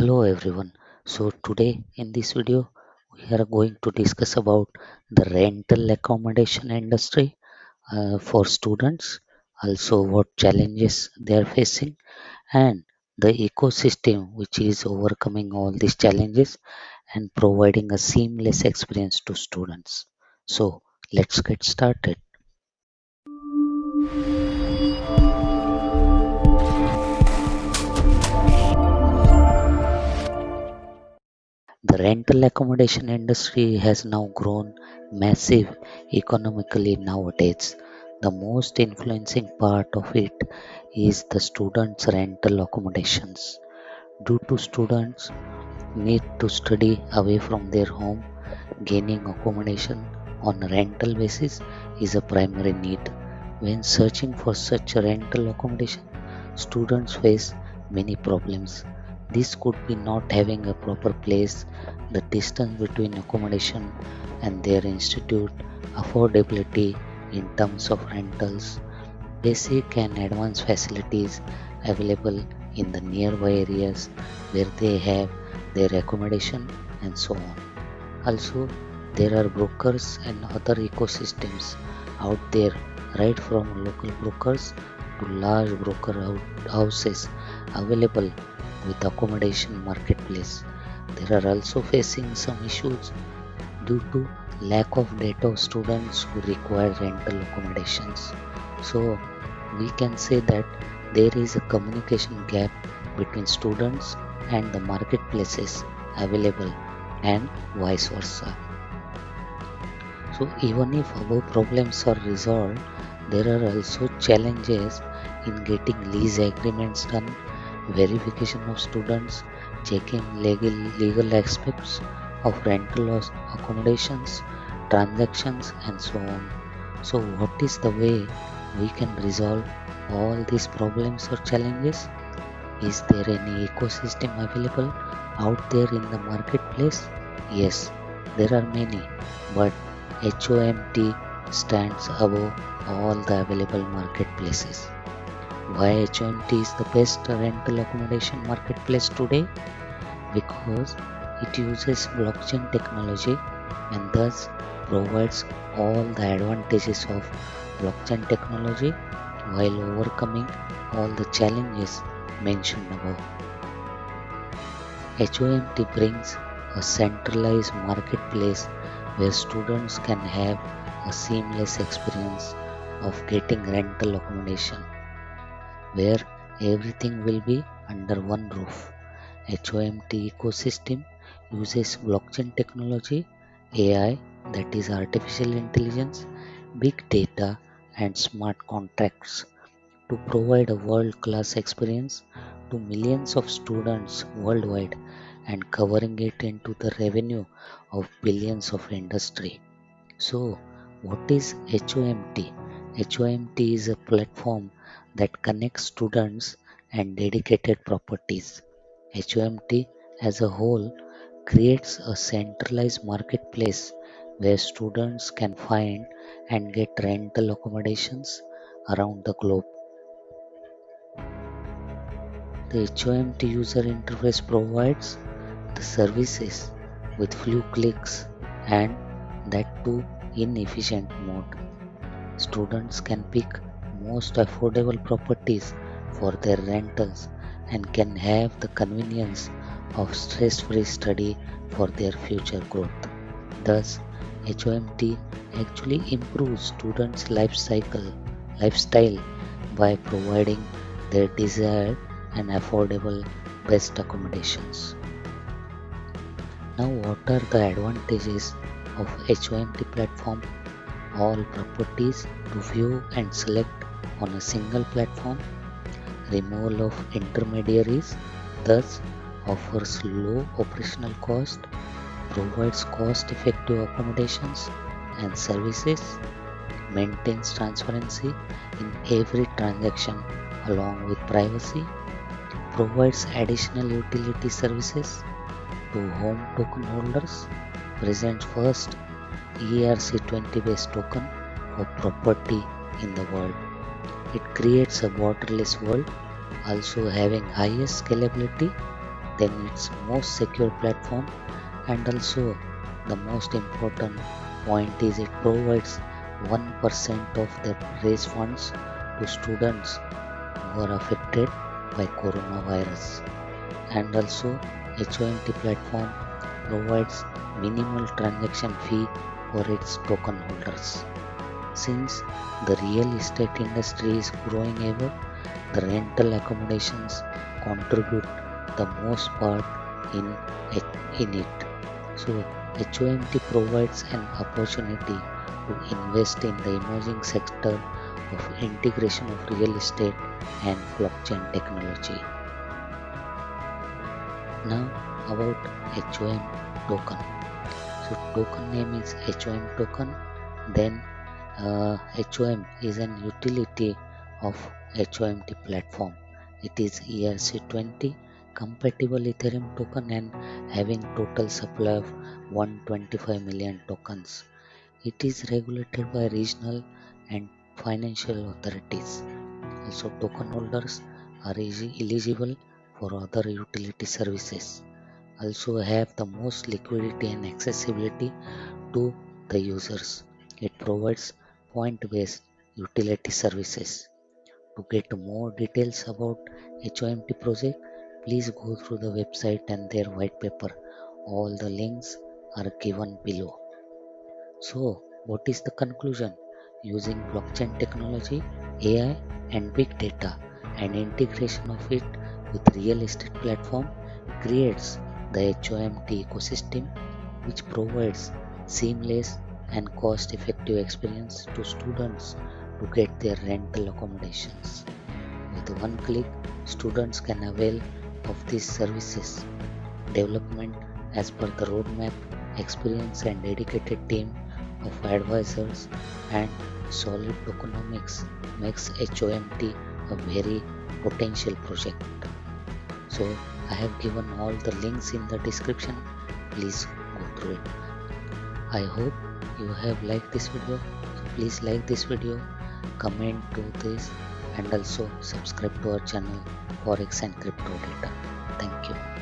Hello everyone. So today in this video we are going to discuss about the rental accommodation industry for students, also what challenges they are facing and the ecosystem which is overcoming all these challenges and providing a seamless experience to students. So let's get started. The rental accommodation industry has now grown massive economically nowadays. The most influencing part of it is the students' rental accommodations. Due to students need to study away from their home, gaining accommodation on a rental basis is a primary need. When searching for such a rental accommodation, students face many problems. This could be not having a proper place, the distance between accommodation and their institute, affordability in terms of rentals, basic and advanced facilities available in the nearby areas where they have their accommodation, and so on. Also, there are brokers and other ecosystems out there, right from local brokers to large houses available with accommodation marketplace. There are also facing some issues due to lack of data of students who require rental accommodations. So we can say that there is a communication gap between students and the marketplaces available and vice versa. So even if above problems are resolved, there are also challenges in getting lease agreements done, verification of students, checking legal aspects of rental accommodations, transactions, and so on. So what is the way we can resolve all these problems or challenges? Is there any ecosystem available out there in the marketplace? Yes, there are many, but HOMT stands above all the available marketplaces. Why HOMT is the best rental accommodation marketplace today? Because it uses blockchain technology and thus provides all the advantages of blockchain technology while overcoming all the challenges mentioned above. HOMT brings a centralized marketplace where students can have a seamless experience of getting rental accommodation, where everything will be under one roof. HOMT ecosystem uses blockchain technology, AI, that is artificial intelligence, big data, and smart contracts to provide a world class experience to millions of students worldwide and covering it into the revenue of billions of industry. So, what is HOMT? HOMT is a platform that connects students and dedicated properties. HOMT as a whole creates a centralized marketplace where students can find and get rental accommodations around the globe. The HOMT user interface provides the services with few clicks and that too in efficient mode. Students can pick most affordable properties for their rentals and can have the convenience of stress-free study for their future growth. Thus, HOMT actually improves students' lifestyle by providing their desired and affordable best accommodations. Now, what are the advantages of HOMT platform? All properties to view and select on a single platform, removal of intermediaries, thus offers low operational cost, provides cost effective accommodations and services, maintains transparency in every transaction along with privacy, provides additional utility services to home token holders, presents first ERC20 based token for property in the world. It creates a borderless world, also having highest scalability. then it's most secure platform, and also the most important point is it provides 1% of the raise funds to students who are affected by coronavirus. And also HOMT platform provides minimal transaction fee for its token holders. Since the real estate industry is growing ever, the rental accommodations contribute the most part in it. So HOMT provides an opportunity to invest in the emerging sector of integration of real estate and blockchain technology. Now about HOM token. So token name is HOM token. Then HOM is an utility of HOMT platform. It is ERC20 compatible Ethereum token and having total supply of 125 million tokens. It is regulated by regional and financial authorities. Also, token holders are eligible for other utility services. Also have the most liquidity and accessibility to the users. It provides point-based utility services. To get more details about HOMT project, please go through the website and their white paper. All the links are given below. So, what is the conclusion? Using blockchain technology, AI, and big data, and integration of it with real estate platform creates the HOMT ecosystem, which provides seamless and cost-effective experience to students to get their rental accommodations. With one click, students can avail of these services. Development as per the roadmap, experience and dedicated team of advisors and solid tokenomics makes HOMT a very potential project. So I have given all the links in the description. Please go through it. I hope you have liked this video. So please like this video, comment to this, and also subscribe to our channel Forex and Crypto Data. Thank you.